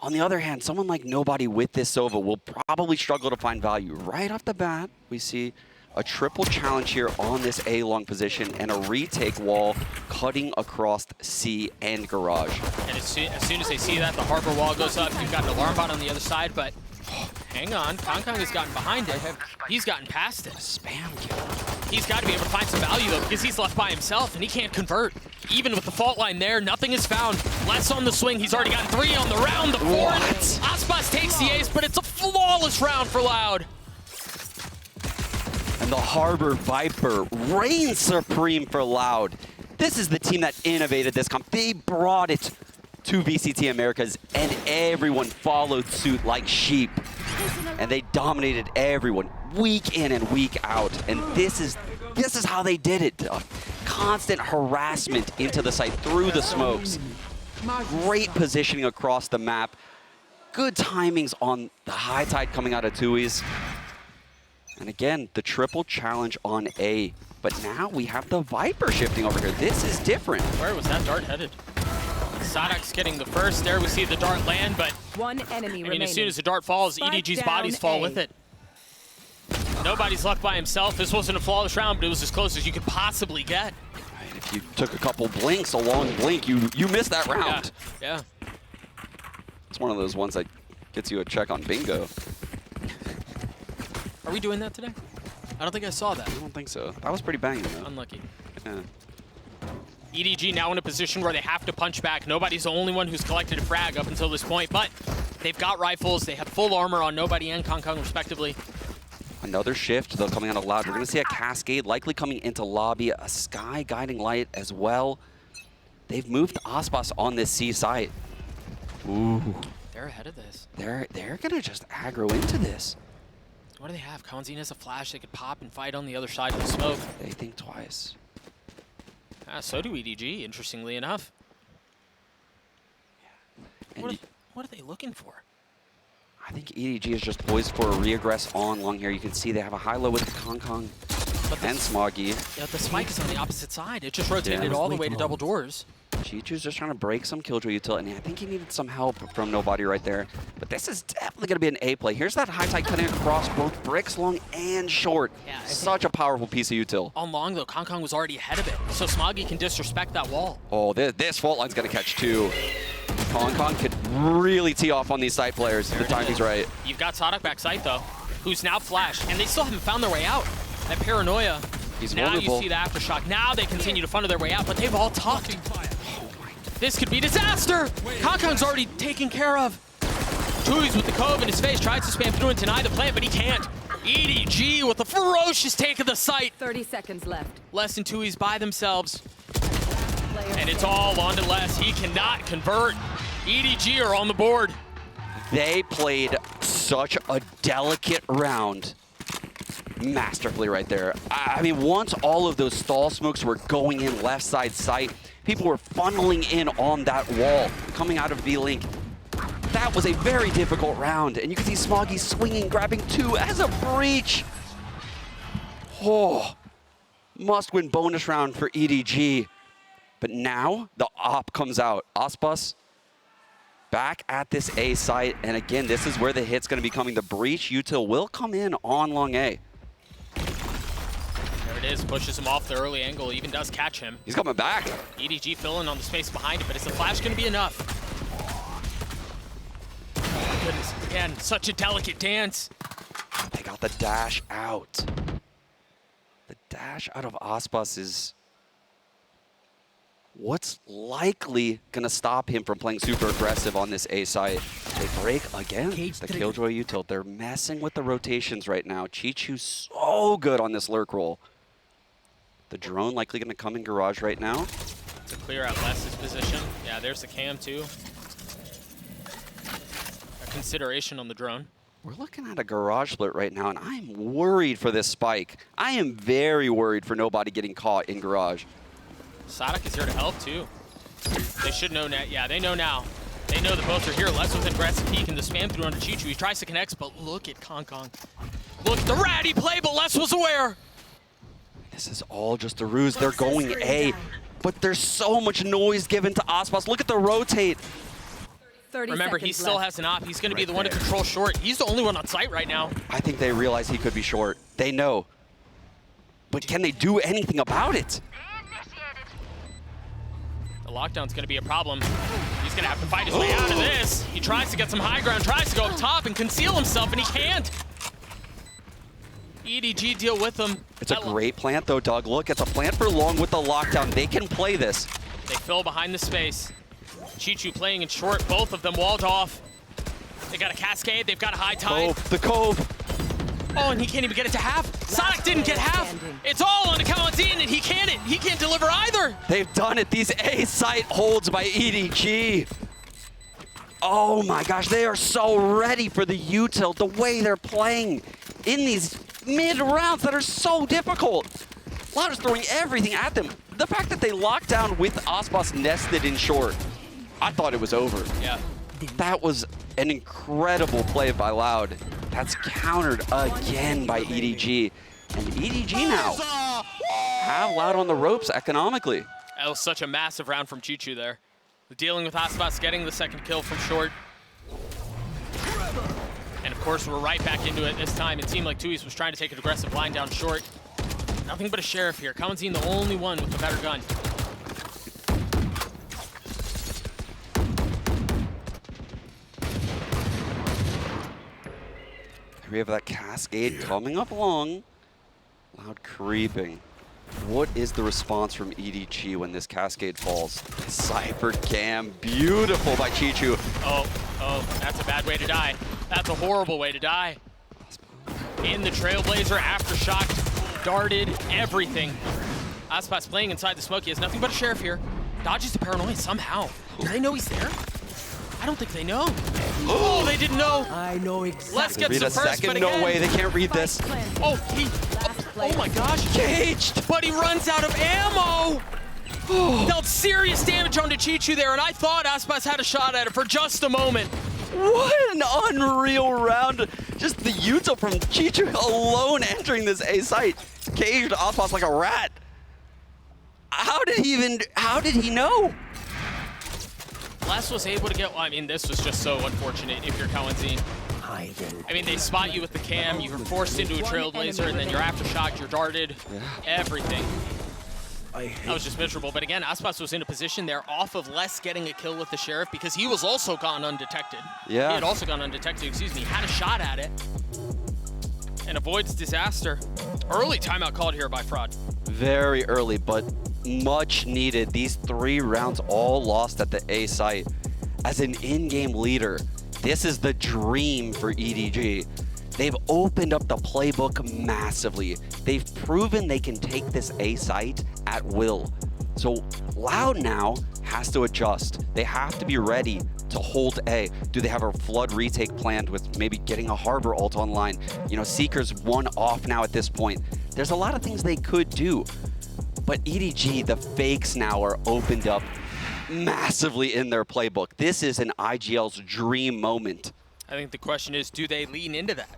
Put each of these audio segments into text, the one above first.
On the other hand, someone like Nobody with this Sova will probably struggle to find value. Right off the bat, we see a triple challenge here on this A long position and a retake wall cutting across C and garage. And as soon as they see that, the harbor wall goes up. You've got an alarm bot on the other side, but hang on. Kong has gotten behind it. He's gotten past it. Spam kill. He's got to be able to find some value, though, because he's left by himself, and he can't convert. Even with the fault line there, nothing is found. Less on the swing. He's already gotten 3 on the round. The fourth. Aspas takes the ace, but it's a flawless round for L.O.U.D. And the Harbor Viper reigns supreme for L.O.U.D. This is the team that innovated this comp. They brought it to VCT Americas, and everyone followed suit like sheep. And they dominated everyone week in and week out. And this is how they did it. Constant harassment into the site through the smokes. Great positioning across the map. Good timings on the high tide coming out of Tui's. And again, the triple challenge on A. But now we have the Viper shifting over here. This is different. Where was that dart headed? Sadok's getting the first there. We see the dart land, but one enemy remaining. As soon as the dart falls, EDG's bodies fall with it. Nobody's left by himself. This wasn't a flawless round, but it was as close as you could possibly get. Right, if you took a couple blinks, a long blink, you missed that round. Yeah. It's one of those ones that gets you a check on bingo. Are we doing that today? I don't think I saw that. I don't think so. That was pretty banging, though. Unlucky. Yeah. EDG now in a position where they have to punch back. Nobody's the only one who's collected a frag up until this point, but they've got rifles. They have full armor on Nobody and Kong respectively. Another shift, though, coming out of L.O.U.D. We're going to see a Cascade likely coming into lobby, a Sky Guiding Light as well. They've moved Aspas on this C site. Ooh. They're ahead of this. They're going to just aggro into this. What do they have? Konzine has a flash. They could pop and fight on the other side of the smoke. They think twice. So do EDG, interestingly enough. And what are they looking for? I think EDG is just poised for a reaggress on long here. You can see they have a high-low with Kong and Smoggy. Yeah, the spike is on the opposite side. It just rotated all the way to double doors. Chichu's just trying to break some Killjoy util, and I think he needed some help from Nobody right there. But this is definitely going to be an A play. Here's that high tide cutting across both bricks, long and short. Yeah, such a powerful piece of util. On long, though, Kong was already ahead of it, so Smoggy can disrespect that wall. Oh, this fault line's going to catch two. Kong could really tee off on these site players if the timing's right. You've got Sadok back site, though, who's now flashed, and they still haven't found their way out. That paranoia. He's now vulnerable. You see the aftershock. Now they continue to funnel their way out, but they've all tucked. This could be disaster! Kong's already taken care of. Tui's with the cove in his face, tries to spam through and deny the plant, but he can't. EDG with a ferocious take of the site. 30 seconds left. Less than Tui's by themselves. And it's all on to Les. He cannot convert. EDG are on the board. They played such a delicate round. Masterfully right there. I mean, once all of those stall smokes were going in left side sight, people were funneling in on that wall coming out of V-Link. That was a very difficult round, and you can see Smoggy swinging, grabbing two as a breach. Oh, must-win bonus round for EDG. But now the op comes out. Aspas back at this A site, and again, this is where the hit's going to be coming. The breach util will come in on long A. There it is, pushes him off the early angle, even does catch him. He's coming back. EDG filling on the space behind it, but is the flash going to be enough? Oh, goodness, again, such a delicate dance. They got the dash out. The dash out of Aspas is what's likely going to stop him from playing super aggressive on this A site. They break again. The Killjoy util. They're messing with the rotations right now. Chichu's so good on this lurk roll. The drone likely going to come in garage right now. To clear out Les's position. Yeah, there's the cam too. A consideration on the drone. We're looking at a garage split right now, and I'm worried for this spike. I am very worried for Nobody getting caught in garage. Sadok is here to help too. They should know now. Yeah, they know now. They know that both are here. Les with an aggressive peek and the spam through onto Chichu. He tries to connect, but look at Kong. Look at the ratty play, but Les was aware. This is all just a ruse. They're going A, but there's so much noise given to Aspas. Look at the rotate. 30 Remember, he seconds still left. has an op. He's going to be Right the one to there. control short. He's the only one on site right now. I think they realize he could be short. They know. But can they do anything about it? The lockdown's going to be a problem. He's going to have to fight his way out of this. He tries to get some high ground, tries to go up top and conceal himself, and he can't. EDG deal with him. It's a great plant, though, Doug. Look, it's a plant for long with the lockdown. They can play this. They fill behind the space. Chichu playing in short, both of them walled off. They got a cascade, they've got a high tide. Cove, the Cove. Oh, and he can't even get it to half. Sonic didn't get half. It's all on account of Dean, and he can't deliver either. They've done it. These A site holds by EDG. Oh my gosh, they are so ready for the util, the way they're playing in these mid rounds that are so difficult. Loud is throwing everything at them. The fact that they locked down with Aspas nested in short, I thought it was over. Yeah. That was an incredible play by Loud. That's countered again by EDG. And EDG now have Loud on the ropes economically. That was such a massive round from Chichu there. Dealing with Aspas, getting the second kill from short. And of course, we're right back into it this time. It seemed like Tuis was trying to take an aggressive line down short. Nothing but a sheriff here. Kawanzin the only one with the better gun. We have that cascade coming up long. Loud creeping. What is the response from EDG when this cascade falls? Cypher cam, beautiful by Chichu. Oh, that's a bad way to die. That's a horrible way to die. In the Trailblazer, aftershock, darted, everything. Aspas playing inside the smoke. He has nothing but a sheriff here. Dodges the paranoia somehow. Do they know he's there? I don't think they know. Oh, they didn't know. I know exactly. Let's get Read some a first, second, but no again. way, they can't read this. Oh my gosh. Caged! But he runs out of ammo. Dealt serious damage onto Chichu there, and I thought Aspas had a shot at it for just a moment. What an unreal round. Just the util from Chichu alone entering this A site. Caged Aspas like a rat. How did he know? Les was able to get, I mean, this was just so unfortunate if you're Kawanzin. I mean, they spot you with the cam, you were forced into a Trailblazer, and then you're aftershocked, you're darted, everything. That was just miserable. But again, Aspas was in a position there off of Les getting a kill with the sheriff because he was also gone undetected. Yeah. He had also gone undetected, excuse me. Had a shot at it and avoids disaster. Early timeout called here by Fraud. Very early, but much needed. These 3 rounds all lost at the A site. As an in-game leader, this is the dream for EDG. They've opened up the playbook massively. They've proven they can take this A site at will. So Loud now has to adjust. They have to be ready to hold A. Do they have a flood retake planned with maybe getting a Harbor ult online? You know, Seeker's 1 off now at this point. There's a lot of things they could do. But EDG, the fakes now are opened up massively in their playbook. This is an IGL's dream moment. I think the question is, do they lean into that?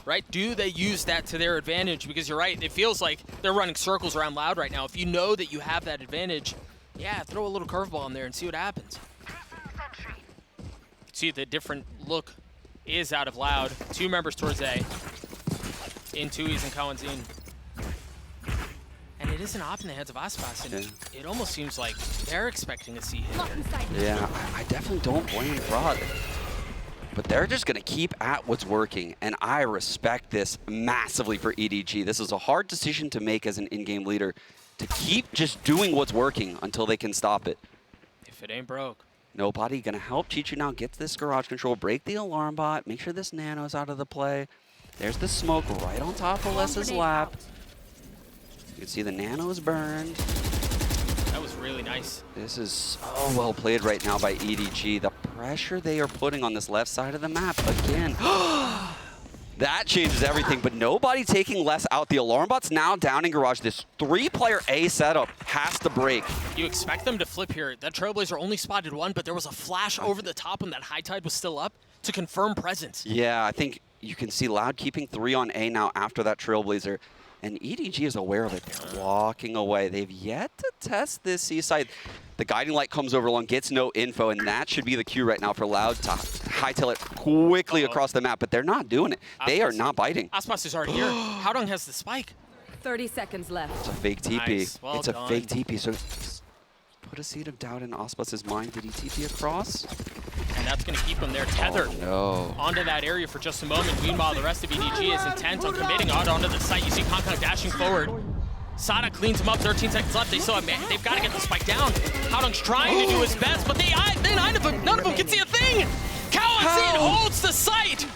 Right? Do they use that to their advantage? Because you're right, it feels like they're running circles around Loud right now. If you know that you have that advantage, yeah, throw a little curveball in there and see what happens. See, the different look is out of Loud. 2 members towards A. In Tuis and Kawanzin. And it is an op in the hands of Aspas, and it almost seems like they're expecting to see him. Yeah, I definitely don't blame Fraud. But they're just going to keep at what's working, and I respect this massively for EDG. This is a hard decision to make as an in-game leader, to keep just doing what's working until they can stop it. If it ain't broke. Nobody going to help Chichu now get this garage control, break the alarm bot, make sure this nano's out of the play. There's the smoke right on top of Les's lap. You can see the nano is burned. That was really nice. This is so well played right now by EDG. The pressure they are putting on this left side of the map again. That changes everything, but nobody taking Les out. The alarm bot's now down in garage. This 3-player A setup has to break. You expect them to flip here. That Trailblazer only spotted 1, but there was a flash over the top and that high tide was still up to confirm presence. Yeah, I think you can see Loud keeping 3 on A now after that Trailblazer. And EDG is aware of it. They're walking away. They've yet to test this C-side. The guiding light comes over long, gets no info, and that should be the cue right now for Loud to hightail it quickly across the map, but they're not doing it. They are not biting. Aspas is already here. Howdong has the spike. 30 seconds left. It's a fake TP. Nice. Well It's a done. fake TP, so put a seed of doubt in Aspas's mind. Did he TP across? And that's going to keep him there tethered No. onto that area for just a moment. Meanwhile, the rest of EDG is intent on committing out onto the site. You see Kong dashing forward. Sada cleans him up, 13 seconds left. They still have, they've got to get the spike down. Howdong's trying to do his best, but none of them can see a thing. Cowanzine holds the site,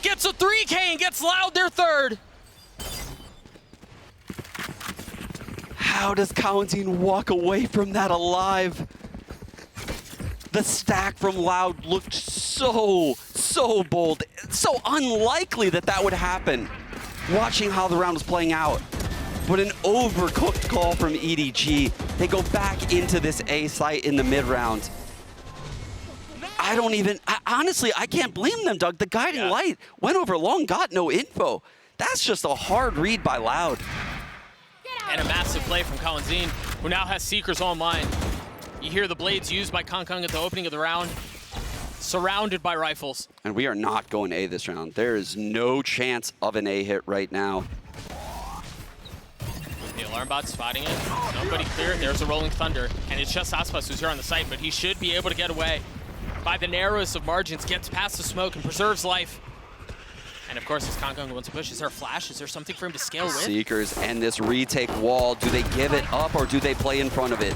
gets a 3K and gets Loud their third. How does Cowanzine walk away from that alive? The stack from Loud looked so bold. So unlikely that that would happen, watching how the round was playing out. But an overcooked call from EDG. They go back into this A site in the mid-round. Honestly, I can't blame them, Doug. The guiding light went over long, got no info. That's just a hard read by Loud. And a massive play from Cowanzine, who now has Seekers online. You hear the blades used by Kong at the opening of the round, surrounded by rifles. And we are not going A this round. There is no chance of an A hit right now. The alarm bot's spotting it. Nobody clear. There's a rolling thunder. And it's just Aspas who's here on the site, but he should be able to get away by the narrowest of margins, gets past the smoke and preserves life. And of course, as Kong wants to push, is there a flash? Is there something for him to scale with? Seekers and this retake wall, do they give it up or do they play in front of it?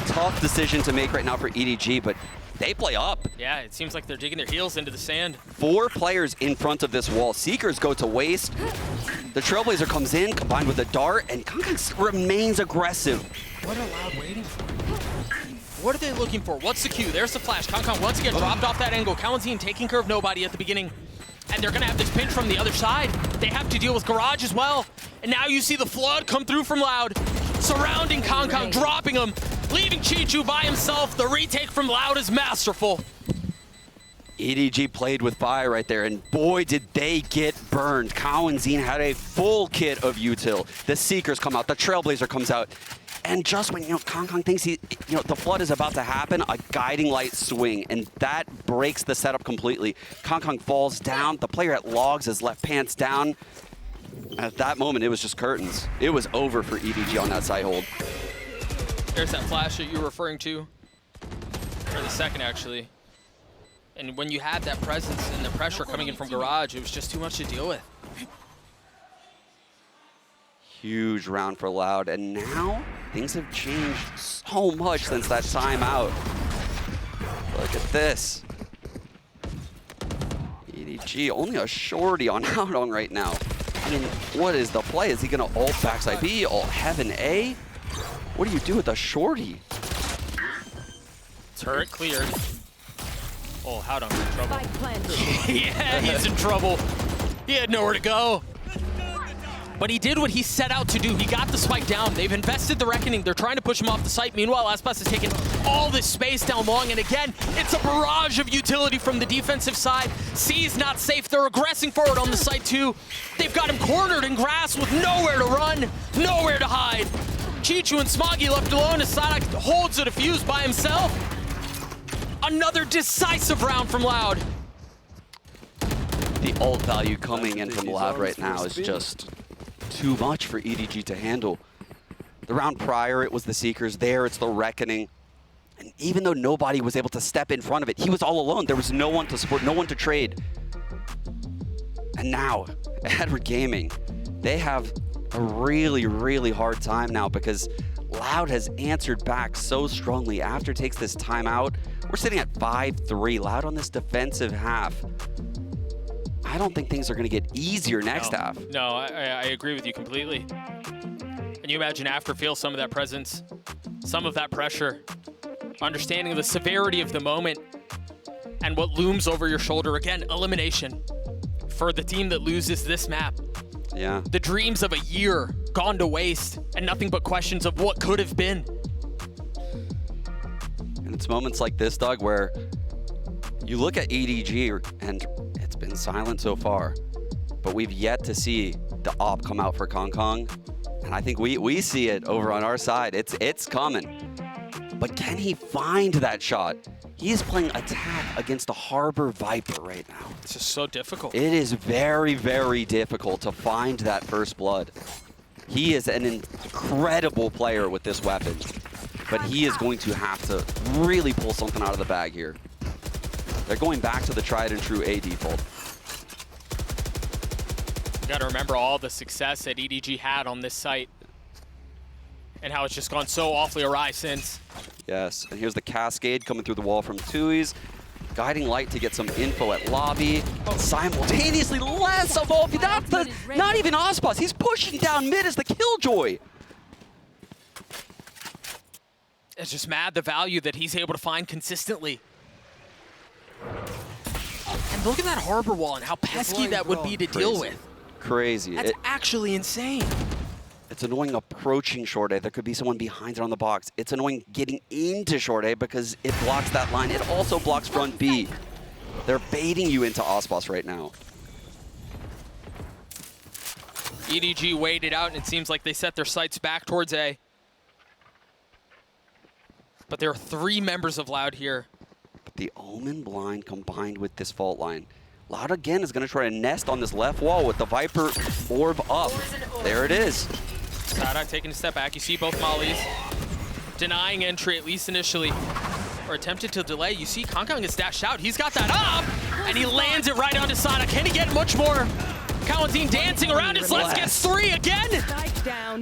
Tough decision to make right now for EDG, but they play up. Yeah, it seems like they're digging their heels into the sand. 4 players in front of this wall. Seekers go to waste. The Trailblazer comes in, combined with a dart, and Kong remains aggressive. What are Loud waiting for? What are they looking for? What's the cue? There's the flash. Kong once again dropped off that angle. Cowanzine taking care of nobody at the beginning. And they're going to have this pinch from the other side. They have to deal with Garage as well. And now you see the flood come through from Loud, surrounding Kong, dropping him, leaving Chichu by himself. The retake from Loud is masterful. EDG played with fire right there, and boy, did they get burned. Cowanzine had a full kit of util. The Seekers come out, the Trailblazer comes out. And just when, Kong thinks the flood is about to happen, a guiding light swing, and that breaks the setup completely. Kong falls down. The player at Logs is left pants down. At that moment, it was just curtains. It was over for EDG on that side hold. There's that flash that you were referring to, or the second, actually. And when you had that presence and the pressure coming in from Garage, it was just too much to deal with. Huge round for Loud, and now things have changed so much since that timeout. Look at this. EDG only a shorty on Howdong right now. I mean, what is the play? Is he gonna ult backside B, ult heaven A? What do you do with a shorty? Turret cleared. Oh, Howdong's in trouble. Spike planted. Yeah, he's in trouble. He had nowhere to go. But he did what he set out to do. He got the spike down. They've invested the Reckoning. They're trying to push him off the site. Meanwhile, Aspas has taken all this space down long. And again, it's a barrage of utility from the defensive side. C's not safe. They're aggressing forward on the site too. They've got him cornered in grass with nowhere to run, nowhere to hide. Chichu and Smoggy left alone as Sada holds a defuse by himself. Another decisive round from Loud. The ult value coming in from Loud right now is just too much for EDG to handle. The round prior, it was the Seekers. There, it's the Reckoning. And even though nobody was able to step in front of it, he was all alone. There was no one to support, no one to trade. And now, EDward Gaming, they have a really hard time now because Loud has answered back so strongly. After takes this timeout, we're sitting at 5-3. Loud on this defensive half. I don't think things are going to get easier next half. No, I agree with you completely. And you imagine after feel some of that presence, some of that pressure, understanding the severity of the moment and what looms over your shoulder. Again, elimination for the team that loses this map. Yeah. The dreams of a year gone to waste and nothing but questions of what could have been. And it's moments like this, Doug, where you look at EDG and it's been silent so far, but we've yet to see the op come out for Kong Kong. And I think we see it over on our side. It's coming. But can he find that shot? He is playing attack against the Harbor Viper right now. It's just so difficult. It is very, very difficult to find that first blood. He is an incredible player with this weapon, but he is going to have to really pull something out of the bag here. They're going back to the tried and true A default. You gotta remember all the success that EDG had on this site and how it's just gone so awfully awry since. Yes, and here's the cascade coming through the wall from Tui's. Guiding light to get some info at lobby. Simultaneously, less of all. That's the, not even Ospas. He's pushing down mid as the Killjoy. It's just mad the value that he's able to find consistently. And look at that harbor wall and how pesky that would be to deal with. Crazy. That's actually insane. It's annoying approaching short A. There could be someone behind it on the box. It's annoying getting into short A because it blocks that line. It also blocks front B. They're baiting you into Ospas right now. EDG waited out, and it seems like they set their sights back towards A. But there are 3 members of L.O.U.D here. But the Omen blind combined with this fault line. L.O.U.D again is going to try to nest on this left wall with the Viper orb up. There it is. Sada taking a step back. You see both mollies denying entry, at least initially, or attempted to delay. You see Kong Kong is dashed out. He's got that up, and he lands it right onto Sada. Can he get much more? Kalantine dancing around as Les gets 3 again.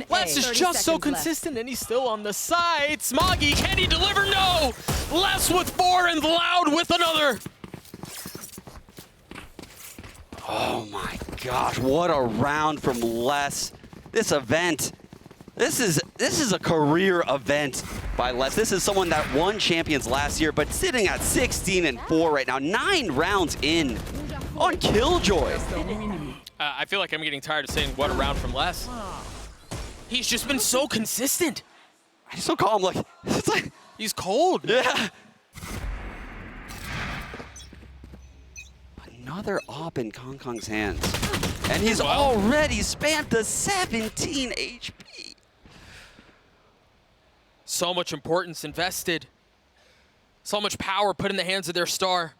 Les is just so consistent, and he's still on the side. Smoggy, can he deliver? No! Les with 4 and L.O.U.D with another. Oh my gosh, what a round from Les. This event, this is a career event by Les. This is someone that won champions last year, but sitting at 16-4 right now, 9 rounds in on Killjoy. I feel like I'm getting tired of saying what a round from Les. He's just been so consistent. He's so calm, like, it's like... He's cold. Yeah. Another op in Kong Kong's hands. And he's already spammed the 17 HP. So much importance invested. So much power put in the hands of their star.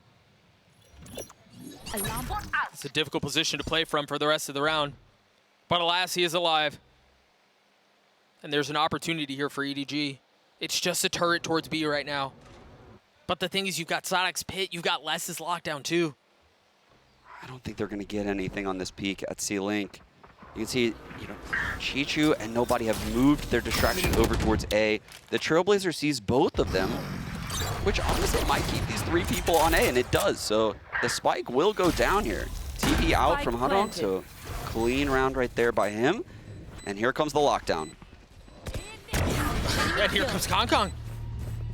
It's a difficult position to play from for the rest of the round. But alas, he is alive. And there's an opportunity here for EDG. It's just a turret towards B right now. But the thing is, you've got Sonic's pit, you've got Les's lockdown too. I don't think they're going to get anything on this peak at C-Link. You can see, you know, Chichu and nobody have moved their distraction over towards A. The Trailblazer sees both of them, which honestly might keep these 3 people on A, and it does. So the spike will go down here. TV out from Hadong, so clean round right there by him. And here comes the lockdown. And here comes Kong Kong.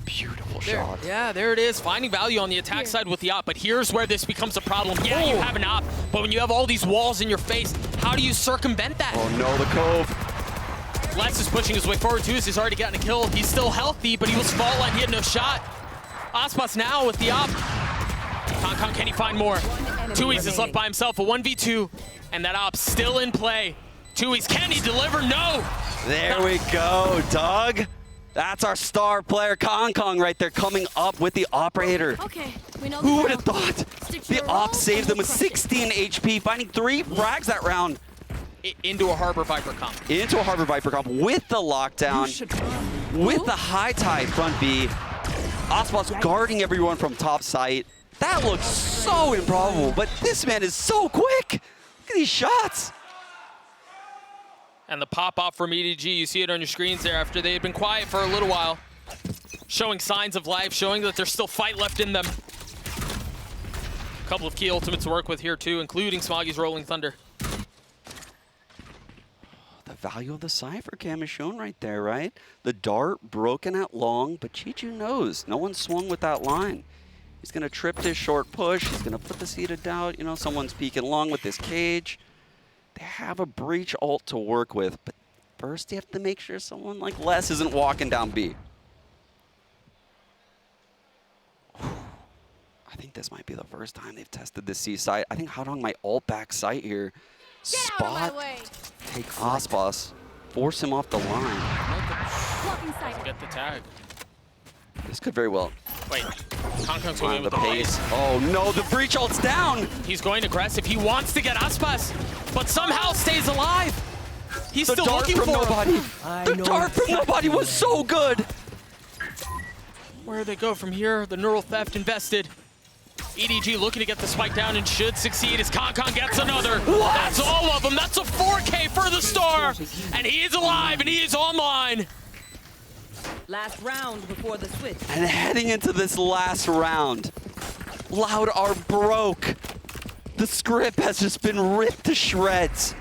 Beautiful shot. Yeah, there it is. Finding value on the attack side with the op, but here's where this becomes a problem. Yeah, you have an op, but when you have all these walls in your face, how do you circumvent that? Oh no, the Cove. Les is pushing his way forward too, as he's already gotten a kill. He's still healthy, but he was fault line, he had no shot. Ospas now with the op. Kong Kong, can he find more? Tui's is left by himself, a 1v2, and that op's still in play. Tui's, can he deliver? No! There we go, Doug. That's our star player, Kong Kong, right there, coming up with the operator. Okay, we know Who would have thought? The op saved them with 16 HP, finding 3 frags that round. Into a Harbor Viper comp. Into a Harbor Viper comp with the lockdown, with the high tide front B. Ospas guarding everyone from top site. That looks so improbable, but this man is so quick. Look at these shots. And the pop-off from EDG, you see it on your screens there after they had been quiet for a little while. Showing signs of life, showing that there's still fight left in them. A couple of key ultimates to work with here too, including Smoggy's Rolling Thunder. The value of the Cypher cam is shown right there, right? The dart broken at long, but Chichu knows. No one swung with that line. He's going to trip this short push. He's going to put the seed of doubt. You know, someone's peeking long with this cage. They have a breach ult to work with, but first you have to make sure someone like Les isn't walking down B. I think this might be the first time they've tested this C site. I think Hadong might ult back site here. spot, take Aspas, force him off the line. Get the tag. This could very well. Wait, Kong's going in The with the pace. Oh no, the breach ult's down! He's going aggressive. He wants to get Aspas, but somehow stays alive. He's The still dart looking from for nobody. him. The dart from nobody was so good. Where do they go from here? The neural theft invested. EDG looking to get the spike down and should succeed as Kong gets another. What? That's all of them. That's a 4K for the star. And he is alive and he is online. Last round before the switch. And heading into this last round, Loud are broke. The script has just been ripped to shreds.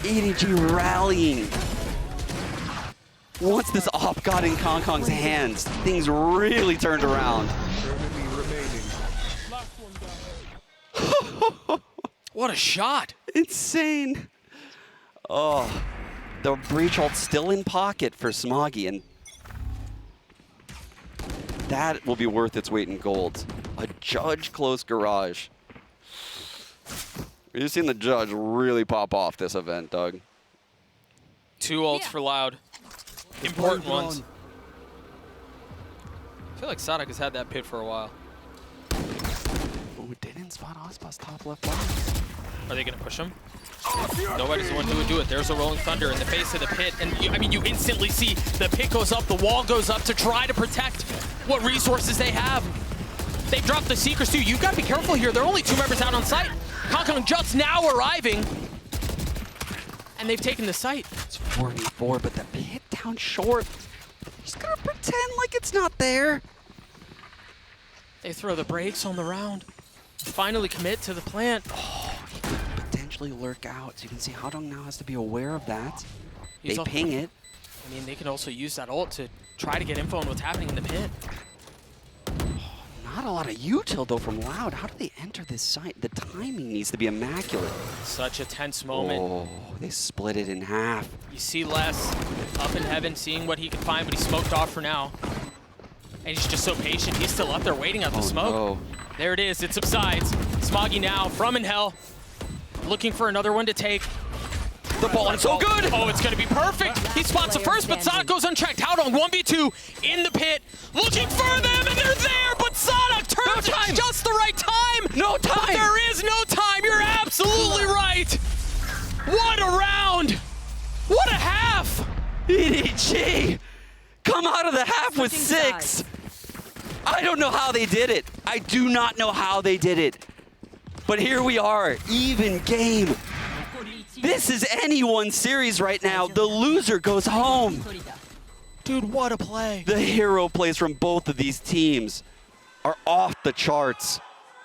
EDG rallying. Once this op got in Kong's hands, things really turned around. What a shot. Insane. Oh, the breach ult's still in pocket for Smoggy, and that will be worth its weight in gold. A Judge close garage. We've seen the Judge really pop off this event, Doug. 2 ults for Loud. Important ones. I feel like Sadok has had that pit for a while. Oh, didn't spot Aspas top left box. Are they going to push him? Nobody's the one who would do it. There's a Rolling Thunder in the face of the pit. And you instantly see the pit goes up, the wall goes up to try to protect what resources they have. They dropped the Seekers too. You've got to be careful here. There are only 2 members out on site. Kong just now arriving. And they've taken the site. It's 4v4, but the pit down short. Just gonna pretend like it's not there. They throw the brakes on the round. Finally commit to the plant. Oh, he could potentially lurk out. So you can see Hadong now has to be aware of that. He's They ping it. I mean, they can also use that ult to try to get info on what's happening in the pit. Not a lot of util though from Loud. How do they enter this site? The timing needs to be immaculate. Such a tense moment. Oh, they split it in half. You see Les up in heaven seeing what he can find, but he's smoked off for now. And he's just so patient. He's still up there waiting out the smoke. No. There it is. It subsides. Smoggy now from in hell. Looking for another one to take. The ball is so good! Oh, it's going to be perfect. He spots the first, but Sadok goes unchecked. Hadong 1v2 in the pit. Looking for them, and they're there, but Sadok turns at just the right time. No time! But there is no time. You're absolutely right. What a round. What a half. EDG! Come out of the half with Switching 6! I don't know how they did it. I do not know how they did it. But here we are, even game. This is anyone's series right now. The loser goes home. Dude, what a play. The hero plays from both of these teams are off the charts.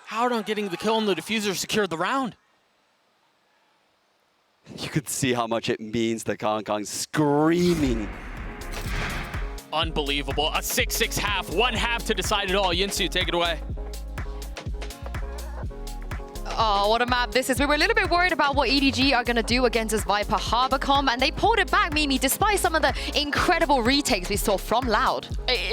Hadong getting the kill and the diffuser secured the round. You could see how much it means to Kong screaming. Unbelievable. A 6-6 half. 1 half to decide it all. Yinsu, take it away. Oh, what a map this is. We were a little bit worried about what EDG are going to do against this Viper Harborcom, and they pulled it back, Mimi, despite some of the incredible retakes we saw from Loud.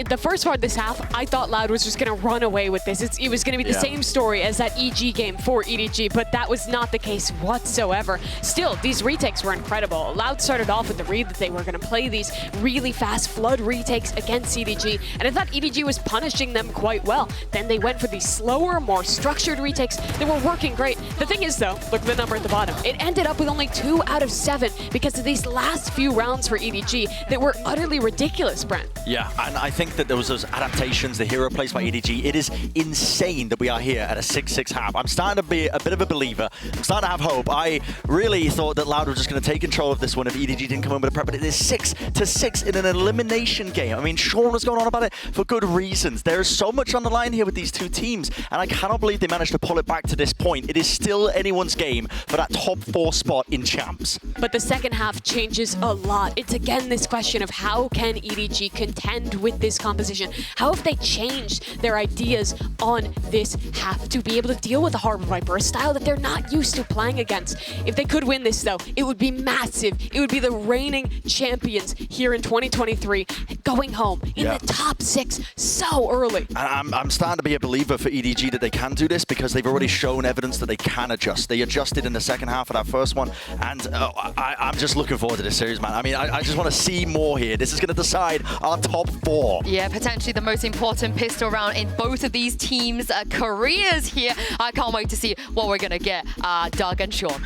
The first part of this half, I thought Loud was just going to run away with this. It was going to be the same story as that EG game for EDG, but that was not the case whatsoever. Still, these retakes were incredible. Loud started off with the read that they were going to play these really fast flood retakes against EDG, and I thought EDG was punishing them quite well. Then they went for these slower, more structured retakes that were working great. The thing is, though, look at the number at the bottom. It ended up with only 2 out of 7 because of these last few rounds for EDG that were utterly ridiculous, Brent. Yeah, and I think that there was those adaptations, the hero plays by EDG. It is insane that we are here at a 6-6 half. I'm starting to be a bit of a believer. I'm starting to have hope. I really thought that Loud was just going to take control of this one if EDG didn't come in with a prep, but it is 6-6 in an elimination game. I mean, Sean was going on about it for good reasons. There is so much on the line here with these 2 teams, and I cannot believe they managed to pull it back to this point. It is still anyone's game for that top 4 spot in champs. But the second half changes a lot. It's again this question of how can EDG contend with this composition? How have they changed their ideas on this half to be able to deal with the Harbor Viper, a style that they're not used to playing against? If they could win this, though, it would be massive. It would be the reigning champions here in 2023, going home in the top 6 so early. I'm starting to be a believer for EDG that they can do this because they've already shown evidence that they can adjust. They adjusted in the second half of that first one, and I'm just looking forward to this series, man. I mean, I just want to see more here. This is going to decide our top 4. Yeah, potentially the most important pistol round in both of these teams' careers here. I can't wait to see what we're going to get. Doug and Sean.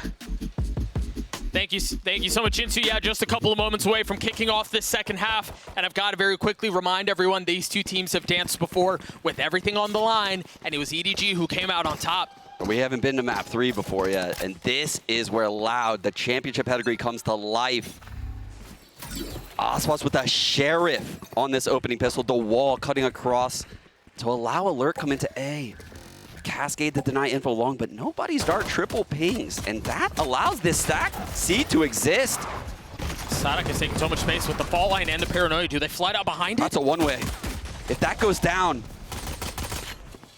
Thank you so much, Jinsu. Yeah, just a couple of moments away from kicking off this second half, and I've got to very quickly remind everyone these two teams have danced before with everything on the line, and it was EDG who came out on top. We haven't been to map 3 before yet, and this is where L.O.U.D, the championship pedigree, comes to life. Oswas with a sheriff on this opening pistol, the wall cutting across to allow Alert come into A. Cascade to deny info long, but nobody's dart triple pings, and that allows this stack C to exist. Sadak is taking so much space with the fall line and the paranoia. Do they fly out behind it? That's a one-way. If that goes down,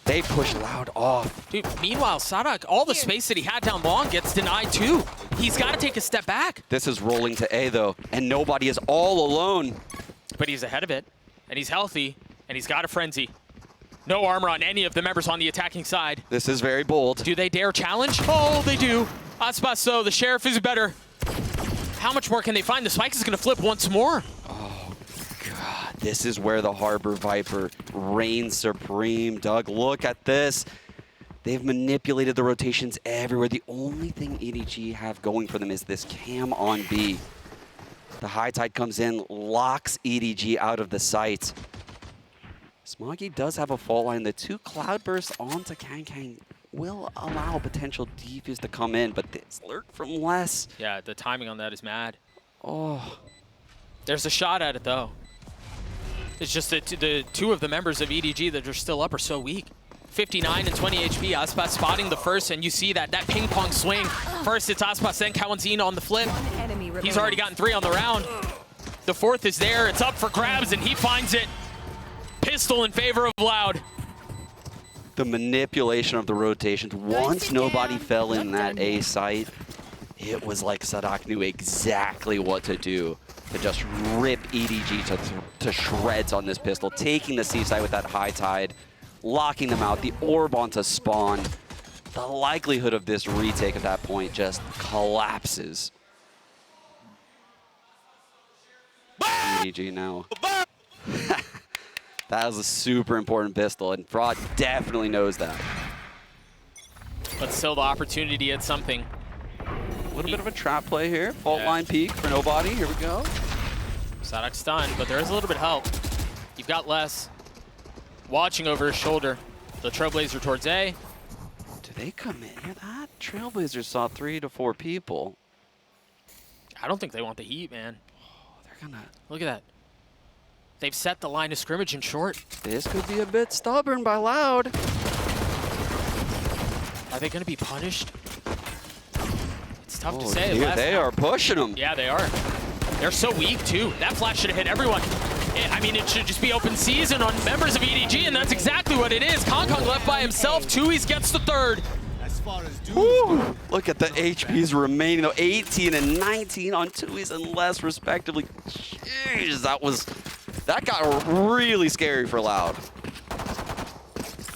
they push L.O.U.D off. Dude, meanwhile, Sadak, all the space that he had down long gets denied too. He's got to take a step back. This is rolling to A, though, and nobody is all alone. But he's ahead of it, and he's healthy, and he's got a frenzy. No armor on any of the members on the attacking side. This is very bold. Do they dare challenge? Oh, they do. Aspas, so the sheriff is better. How much more can they find? The spike is going to flip once more. Oh, God. This is where the Harbor Viper reigns supreme. Doug, look at this. They've manipulated the rotations everywhere. The only thing EDG have going for them is this cam on B. The high tide comes in, locks EDG out of the sight. Smoggy does have a fault line. The 2 cloudbursts onto Kang will allow potential defuse to come in, but this lurk from less. Yeah, the timing on that is mad. Oh. There's a shot at it, though. It's just that the 2 of the members of EDG that are still up are so weak. 59 and 20 HP. Aspas spotting the first, and you see that ping pong swing. First, it's Aspas, then Kawanzina on the flip. He's already gotten 3 on the round. The 4th is there. It's up for grabs, and he finds it. Pistol in favor of L.O.U.D. The manipulation of the rotations. Once nobody fell in that A site, it was like Sadak knew exactly what to do to just rip EDG to shreds on this pistol, taking the C site with that high tide, locking them out, the orb onto spawn. The likelihood of this retake at that point just collapses. EDG now. That was a super important pistol, and Fraud definitely knows that. But still the opportunity at something. A little bit of a trap play here. Fault line peek for nobody. Here we go. Sadak's stunned, but there is a little bit of help. You've got Les watching over his shoulder. The Trailblazer towards A. Do they come in here? That Trailblazer saw 3 to 4 people. I don't think they want the heat, man. Oh, they're gonna... Look at that. They've set the line of scrimmage in short. This could be a bit stubborn by L.O.U.D. Are they going to be punished? It's tough to Oh, say. dear, they are pushing them. Yeah, they are. They're so weak, too. That flash should have hit everyone. I mean, it should just be open season on members of EDG, and that's exactly what it is. Kong left by himself. Tui's gets the 3rd. Woo. Look at the HPs remaining, though. 18 and 19 on Tui's and Les, respectively. Jeez, that got really scary for L.O.U.D.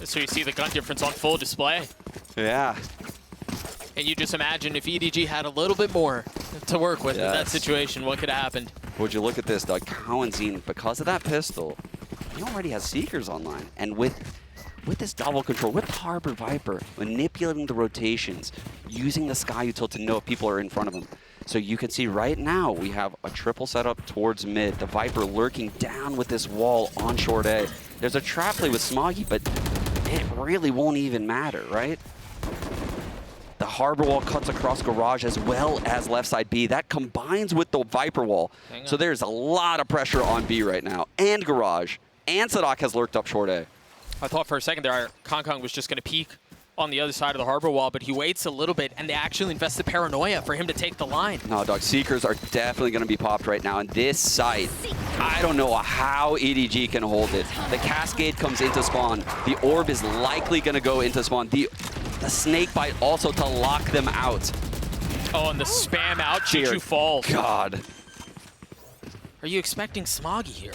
So you see the gun difference on full display. Yeah. And you just imagine if EDG had a little bit more to work with in that situation, what could have happened? Would you look at this, Doug? Kawanzina, because of that pistol, he already has Seekers online. And with this double control, with Harbor Viper, manipulating the rotations, using the Sky Util to know if people are in front of him. So you can see right now we have a triple setup towards mid. The Viper lurking down with this wall on short A. There's a trap play with Smoggy, but it really won't even matter, right? The Harbor wall cuts across Garage as well as left side B. That combines with the Viper wall. So there's a lot of pressure on B right now. And Garage. And Sadak has lurked up short A. I thought for a second there, Kong was just going to peek on the other side of the Harbor wall, but he waits a little bit, and they actually invest the paranoia for him to take the line. No, Doug, Seekers are definitely going to be popped right now. And this site, I don't know how EDG can hold it. The Cascade comes into spawn. The orb is likely going to go into spawn. The snake bite also to lock them out. Oh, and the spam out, Chichu falls. God. Are you expecting Smoggy here?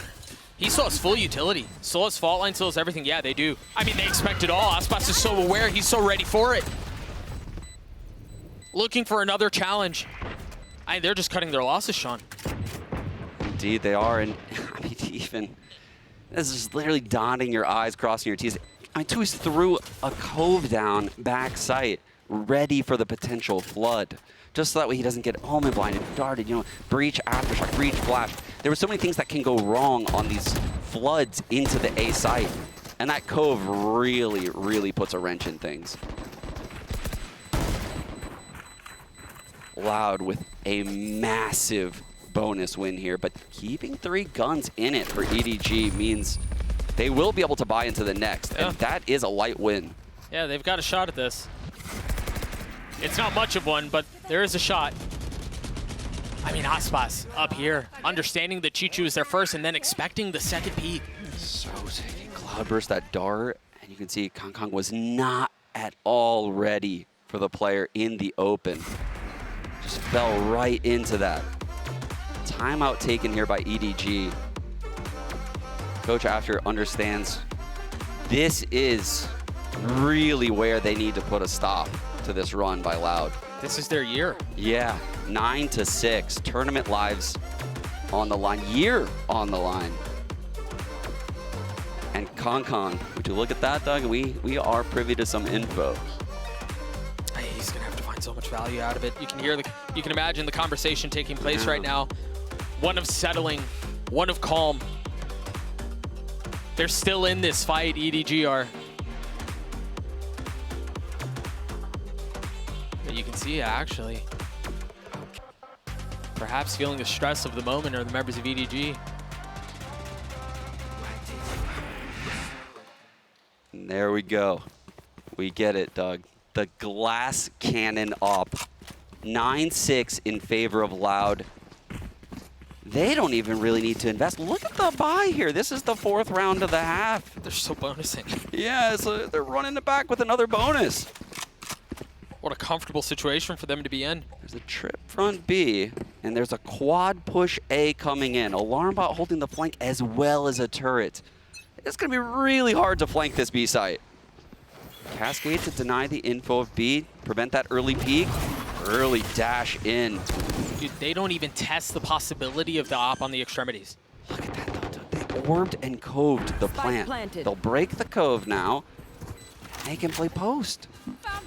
He still has full utility. Still has fault line, still has everything. Yeah, they do. I mean, they expect it all. Aspas is so aware. He's so ready for it. Looking for another challenge. They're just cutting their losses, Sean. Indeed, they are. And I mean, even this is literally dotting your I's, crossing your T's. I mean, Tui's threw a cove down back sight, ready for the potential flood. Just so that way he doesn't get omen blinded, darted, you know, breach, aftershock, breach, flash. There were so many things that can go wrong on these floods into the A site. And that cove really, really puts a wrench in things. Loud with a massive bonus win here, but keeping 3 guns in it for EDG means they will be able to buy into the next, and that is a light win. Yeah, they've got a shot at this. It's not much of one, but there is a shot. I mean, Aspas up here, understanding that Chichu is there first and then expecting the second peek. So taking Cloudburst, that dart, and you can see Kong was not at all ready for the player in the open. Just fell right into that. Timeout taken here by EDG. Coach After understands this is really where they need to put a stop to this run by L.O.U.D. This is their year. Yeah, 9-6. Tournament lives on the line, year on the line. And Kong, would you look at that, Doug? We are privy to some info. He's gonna have to find so much value out of it. You can hear you can imagine the conversation taking place right now. One of settling, one of calm. They're still in this fight, EDG are. But you can see, actually, perhaps feeling the stress of the moment are the members of EDG. And there we go. We get it, Doug. The glass cannon up. 9-6 in favor of L.O.U.D. They don't even really need to invest. Look at the buy here. This is the 4th round of the half. They're still bonusing. Yeah, so they're running it back with another bonus. What a comfortable situation for them to be in. There's a trip front B, and there's a quad push A coming in. Alarm bot holding the flank as well as a turret. It's going to be really hard to flank this B site. Cascade to deny the info of B, prevent that early peek. Early dash in. Dude, they don't even test the possibility of the op on the extremities. Look at that, though. They orbed and coved the plant. They'll break the cove now. They can play post.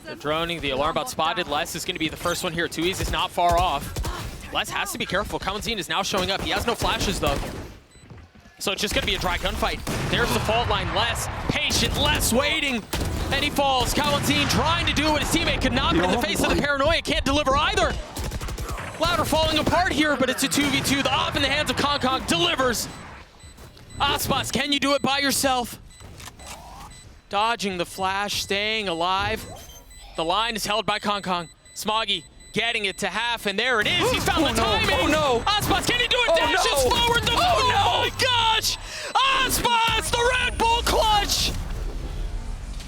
They're droning. The alarm bot spotted. Les is going to be the first one here. Tui's is not far off. Les has to be careful. Kawanzin is now showing up. He has no flashes, though. So it's just going to be a dry gunfight. There's the fault line. Les, patient. Les waiting. And he falls. Kawanzin trying to do what his teammate could not, but in the face of the paranoia, can't deliver either. L.O.U.D are falling apart here, but it's a 2v2. The op in the hands of Kong delivers. Aspas, can you do it by yourself? Dodging the flash, staying alive. The line is held by Kong. Smoggy getting it to half, and there it is. He found the timing. Oh no! Aspas, can he do it? Dashes forward. Oh my gosh! Aspas, the Red Bull clutch!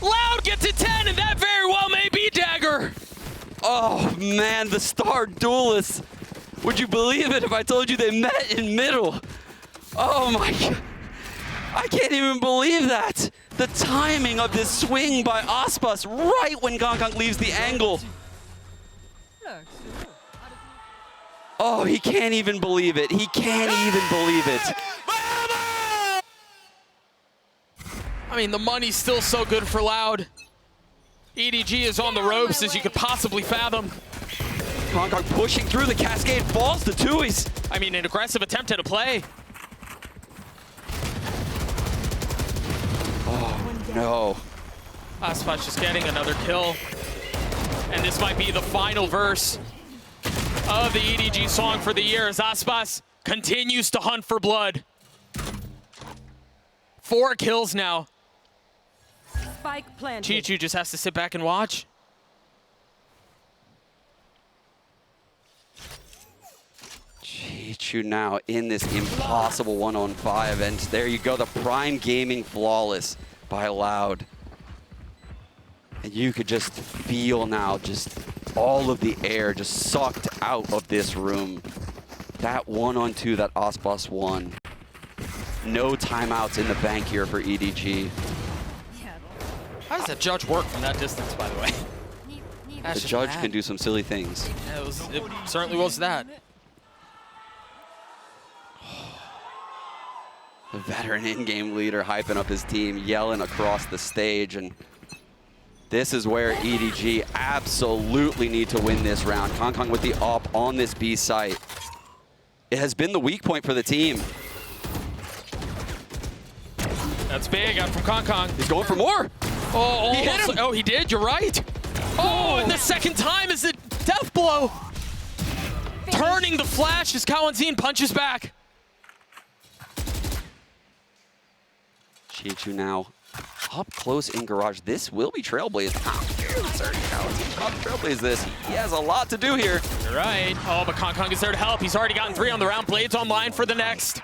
L.O.U.D gets it 10, and that very well may be dagger. Oh man, the star duelists. Would you believe it if I told you they met in middle? Oh my God. I can't even believe that. The timing of this swing by Aspas right when Kong leaves the angle. Oh, he can't even believe it. He can't even believe it. I mean, the money's still so good for L.O.U.D. EDG is on the ropes as you could possibly fathom. Kong pushing through, the cascade falls to Tui's. I mean, an aggressive attempt at a play. Oh, no. Aspas just getting another kill. And this might be the final verse of the EDG song for the year as Aspas continues to hunt for blood. 4 kills now. Spike planted. Chichu just has to sit back and watch. Chichu now in this impossible 1-on-5, and there you go, the prime gaming flawless by L.O.U.D. And you could just feel now just all of the air just sucked out of this room. That 1-on-2 that Aspas won. No timeouts in the bank here for EDG. How does that judge work from that distance, by the way? That's The just judge mad. can do some silly things. Yeah, it certainly was that. The veteran in-game leader hyping up his team, yelling across the stage, and this is where EDG absolutely need to win this round. Kong with the up on this B site. It has been the weak point for the team. That's big out from Kong. He's going for more. Oh, He hit him. Oh, he did. You're right. Oh, and the second time is the death blow. Turning the flash as Kawanzin punches back. Chichu now up close in garage. This will be Trailblaze. How Trailblaze this? He has a lot to do here. You're right. Oh, but Kong is there to help. He's already gotten 3 on the round. Blades online for the next.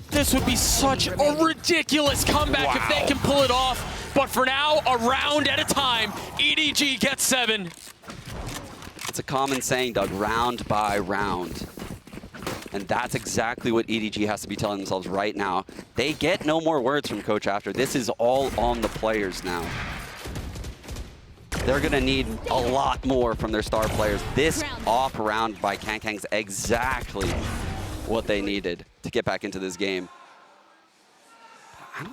This would be such a ridiculous comeback if they can pull it off. But for now, a round at a time, EDG gets 7. It's a common saying, Doug, round by round. And that's exactly what EDG has to be telling themselves right now. They get no more words from Coach after. This is all on the players now. They're gonna need a lot more from their star players. This off round by Kang's exactly what they needed to get back into this game. I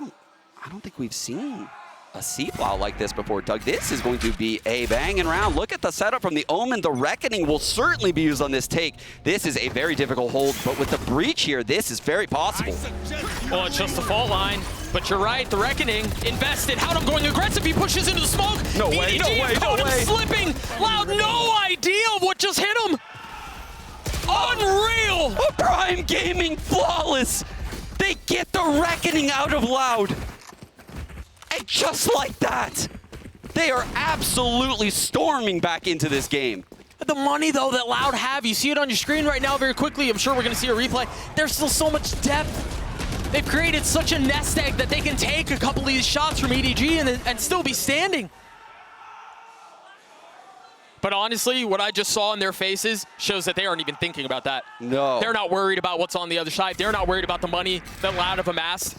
don't think we've seen a C-Plow like this before, Doug. This is going to be a banging round. Look at the setup from the Omen. The Reckoning will certainly be used on this take. This is a very difficult hold, but with the breach here, this is very possible. Well, it's just the fault line. But you're right, the Reckoning invested. Howdom going aggressive. He pushes into the smoke. No way, no way, no way. Slipping. Loud, no idea what just hit him. Unreal. Prime Gaming flawless. They get the Reckoning out of Loud. And just like that, they are absolutely storming back into this game. The money, though, that Loud have, you see it on your screen right now very quickly. I'm sure we're going to see a replay. There's still so much depth. They've created such a nest egg that they can take a couple of these shots from EDG and still be standing. But honestly, what I just saw in their faces shows that they aren't even thinking about that. No. They're not worried about what's on the other side. They're not worried about the money that Loud have amassed.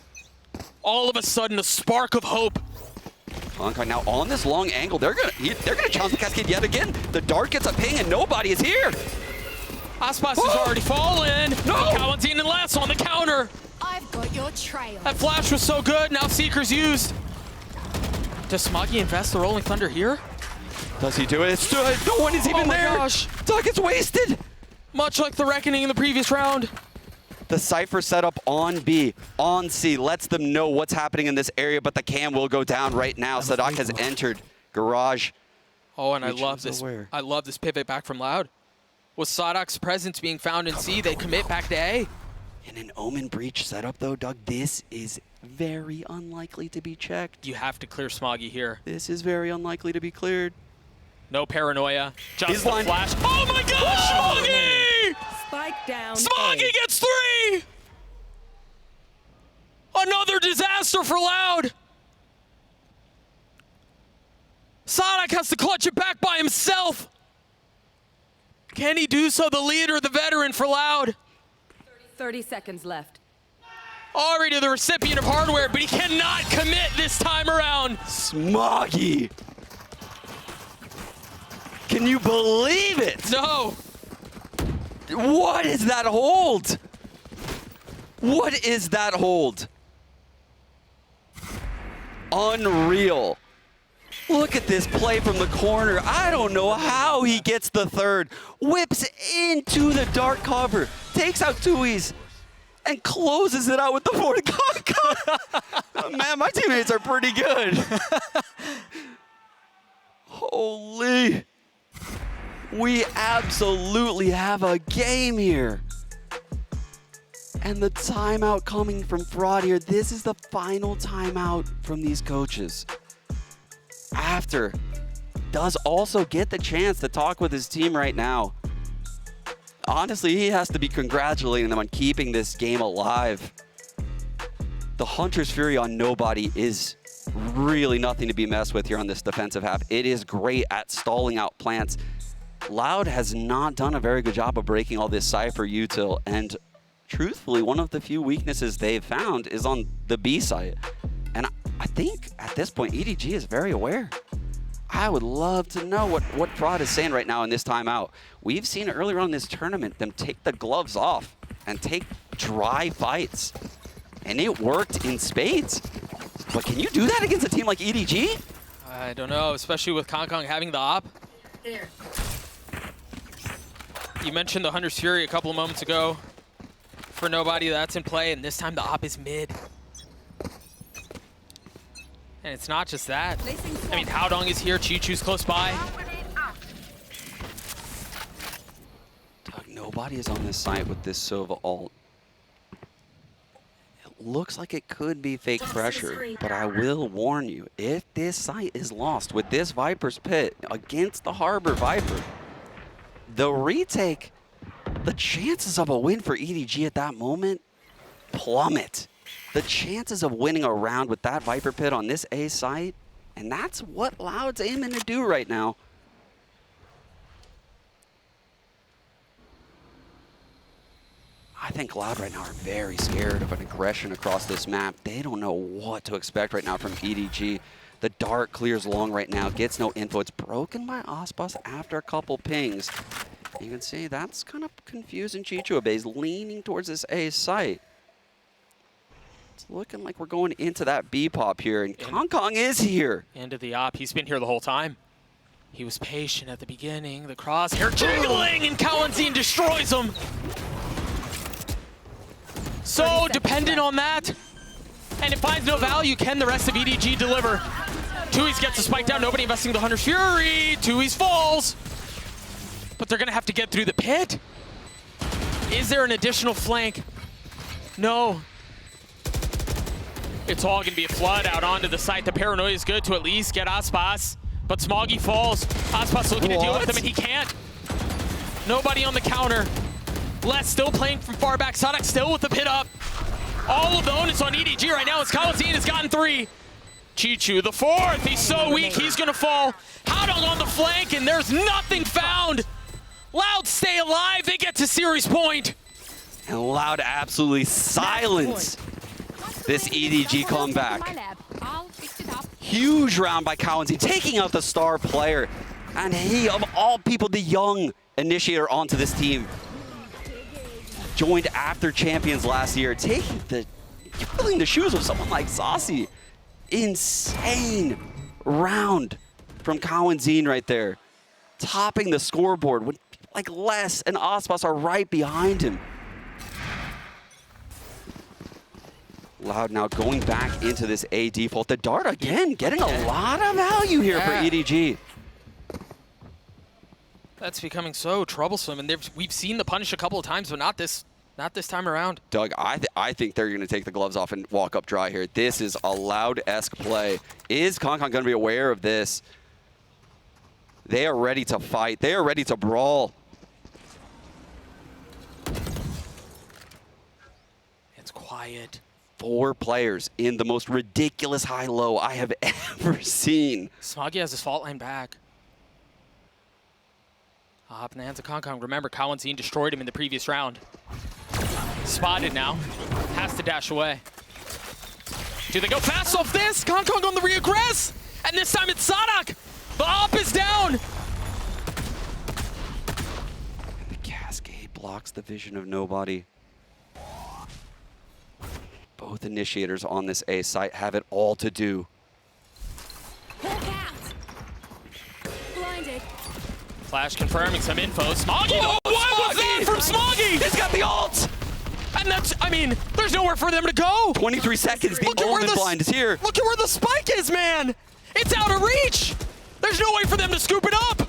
All of a sudden, a spark of hope. Kong now on this long angle. They're gonna challenge the Cascade yet again. The dart gets a ping and nobody is here. Aspas has already fallen. No. Kawanzin and Les on the counter. I've got your trail. That flash was so good. Now Seeker's used. Does Smoggy invest the Rolling Thunder here? Does he do it? It's good. No one is even Oh my there. gosh. Doug, it's wasted. Much like the Reckoning in the previous round. The Cypher setup on B, on C, lets them know what's happening in this area, but the cam will go down right now. Sadak has entered garage. Oh, and I Which love is this. aware. I love this pivot back from Loud. With Sadok's presence being found in C, they commit back to A. In an Omen breach setup, though, Doug, this is very unlikely to be checked. You have to clear Smoggy here. This is very unlikely to be cleared. No paranoia. Just He's the blind. flash. Oh my gosh, Smoggy! Spike down. Smoggy A. gets 3! Another disaster for Loud! Sadok has to clutch it back by himself. Can he do so, the leader, the veteran for Loud? 30 seconds left. Already the recipient of hardware, but he cannot commit this time around. Smoggy! Can you believe it? No. What is that hold? What is that hold? Unreal. Look at this play from the corner. I don't know how he gets the third. Whips into the dark cover. Takes out Tui's. And closes it out with the fourth. Man, my teammates are pretty good. Holy. We absolutely have a game here. And the timeout coming from Fraud here. This is the final timeout from these coaches. After does also get the chance to talk with his team right now. Honestly, he has to be congratulating them on keeping this game alive. The Hunter's Fury on nobody is really nothing to be messed with here on this defensive half. It is great at stalling out plants. Loud has not done a very good job of breaking all this Cypher util, and truthfully, one of the few weaknesses they've found is on the B site. And I think at this point, EDG is very aware. I would love to know what Prod is saying right now in this timeout. We've seen earlier on in this tournament them take the gloves off and take dry fights. And it worked in spades. But can you do that against a team like EDG? I don't know, especially with Kong having the op. You mentioned the Hunter's Fury a couple of moments ago. For nobody, that's in play, and this time the op is mid. And it's not just that. I mean, Howdong is here, Chi-Chu's close by. Doug, nobody is on this site with this Sova ult. It looks like it could be fake pressure, but I will warn you, if this site is lost with this Viper's Pit against the Harbor Viper, the retake, the chances of a win for EDG at that moment plummet. The chances of winning a round with that Viper Pit on this A site, and that's what Loud's aiming to do right now. I think Loud right now are very scared of an aggression across this map. They don't know what to expect right now from EDG. The dart clears long right now, gets no info. It's broken by Ospas after a couple pings. You can see that's kind of confusing Chi-Chu a bit. He's leaning towards this A site. It's looking like we're going into that B pop here, and Kong is here. End of the op. He's been here the whole time. He was patient at the beginning. The crosshair jiggling, and Kalanzine destroys him. So dependent on that, and it finds no value. Can the rest of EDG deliver? Tui's gets a spike down. Nobody investing the Hunter's Fury. Tui's falls, but they're gonna have to get through the pit. Is there an additional flank? No. It's all gonna be a flood out onto the site. The paranoia is good to at least get Aspas, but Smoggy falls. Aspas looking to deal with him, and he can't. Nobody on the counter. Les still playing from far back. Sadak still with the pit up. All of the onus on EDG right now as Kalanzine has gotten 3. Chi-Chu, the 4th. He's so weak, he's gonna fall. Howdong on the flank, and there's nothing found. Loud stay alive. They get to series point. And Loud absolutely silence this EDG comeback. Huge round by Kalanzine, taking out the star player. And he, of all people, the young initiator onto this team. Joined after champions last year, filling the shoes of someone like Saucy. Insane round from Kalanzine right there. Topping the scoreboard when like Les and Ospas are right behind him. Loud now going back into this A default. The dart again, getting a lot of value here for EDG. That's becoming so troublesome, and we've seen the punish a couple of times, but not this time around. Doug, I think they're going to take the gloves off and walk up dry here. This is a Loud-esque play. Is Kong going to be aware of this? They are ready to fight. They are ready to brawl. It's quiet. 4 players in the most ridiculous high-low I have ever seen. Smoggy has his fault line back. Up in the hands of Kong. Remember, Kalanzine destroyed him in the previous round. Spotted now. Has to dash away. Do they go fast off this? Kong on the reaggress! And this time it's Sadak! The op is down! And the cascade blocks the vision of nobody. Both initiators on this A site have it all to do. Blinded. Flash confirming some info. Smoggy! Oh, what was that from Smoggy? He's got the ult! And that's, I mean, there's nowhere for them to go. 23 seconds, the ultimate blind is here. Look at where the spike is, man! It's out of reach! There's no way for them to scoop it up!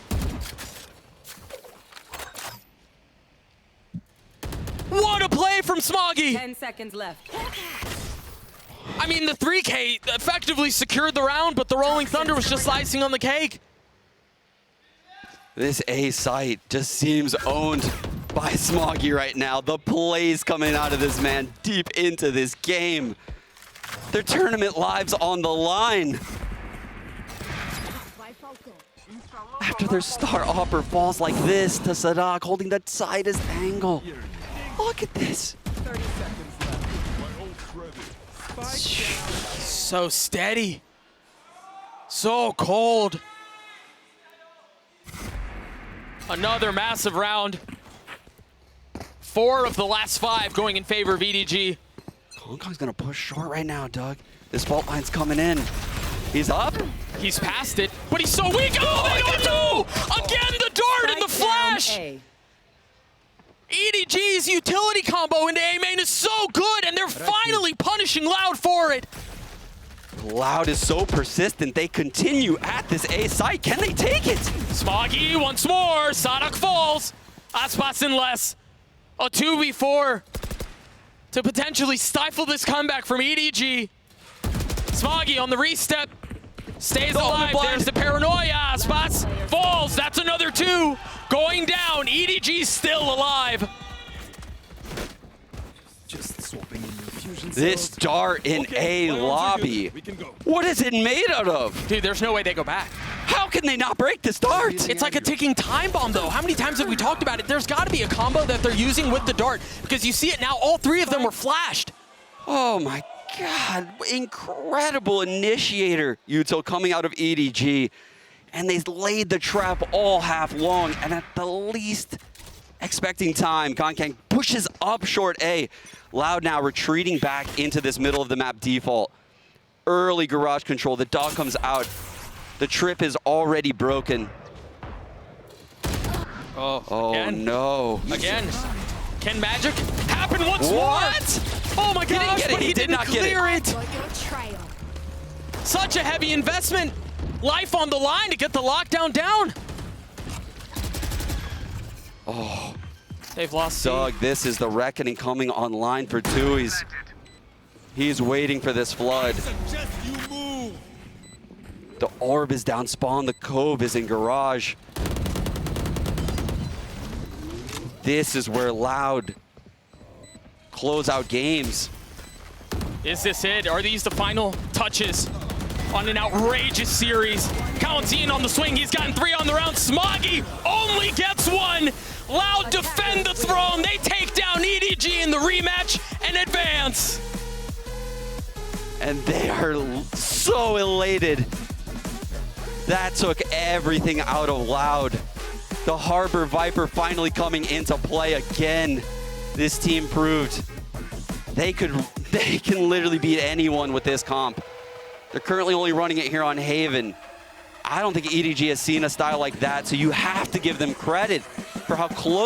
What a play from Smoggy! 10 seconds left. I mean, the 3K effectively secured the round, but the Rolling Thunder was just icing on the cake. This A site just seems owned by Smoggy right now. The plays coming out of this man deep into this game. Their tournament lives on the line. After their star offer falls like this to Sadak, holding the tightest angle. Look at this. So steady. So cold. Another massive round. 4 of the last 5 going in favor of EDG. Hong Kong's gonna push short right now, Doug. This fault line's coming in. He's up. He's past it, but he's so weak. Oh, they go 2! Again, the dart and the flash! EDG's utility combo into A main is so good, and they're finally punishing Loud for it. Loud is so persistent. They continue at this A site. Can they take it? Smoggy once more. Sadak falls. Aspas in less. A 2v4 to potentially stifle this comeback from EDG. Smoggy on the re-step. Stays alive. There's the paranoia. Aspas falls. That's another 2. Going down. EDG's still alive. This dart in A lobby. What is it made out of? Dude, there's no way they go back. How can they not break this dart? It's like a ticking time bomb, though. How many times have we talked about it? There's got to be a combo that they're using with the dart, because you see it now. All 3 of them were flashed. Oh my God, incredible initiator, Yuto, coming out of EDG. And they laid the trap all half long, and at the least expecting time, Gonkang pushes up short A. Loud now retreating back into this middle of the map default. Early garage control, the dog comes out. The trip is already broken. Oh again. No. Again. Can magic happen once more? What? Oh my gosh, get it. but he did not clear it. Got your trail. Such a heavy investment. Life on the line to get the lockdown down. Oh. They've lost Doug, this is the reckoning coming online for Tui's. He's waiting for this flood. The orb is down spawn, the cove is in garage. This is where Loud close out games. Is this it? Are these the final touches on an outrageous series? Kalanzine on the swing, he's gotten 3 on the round. Smoggy only gets 1. Loud defend the throne. They take down EDG in the rematch and advance. And they are so elated. That took everything out of Loud. The Harbor Viper finally coming into play again. This team proved they can literally beat anyone with this comp. They're currently only running it here on Haven. I don't think EDG has seen a style like that, so you have to give them credit for how close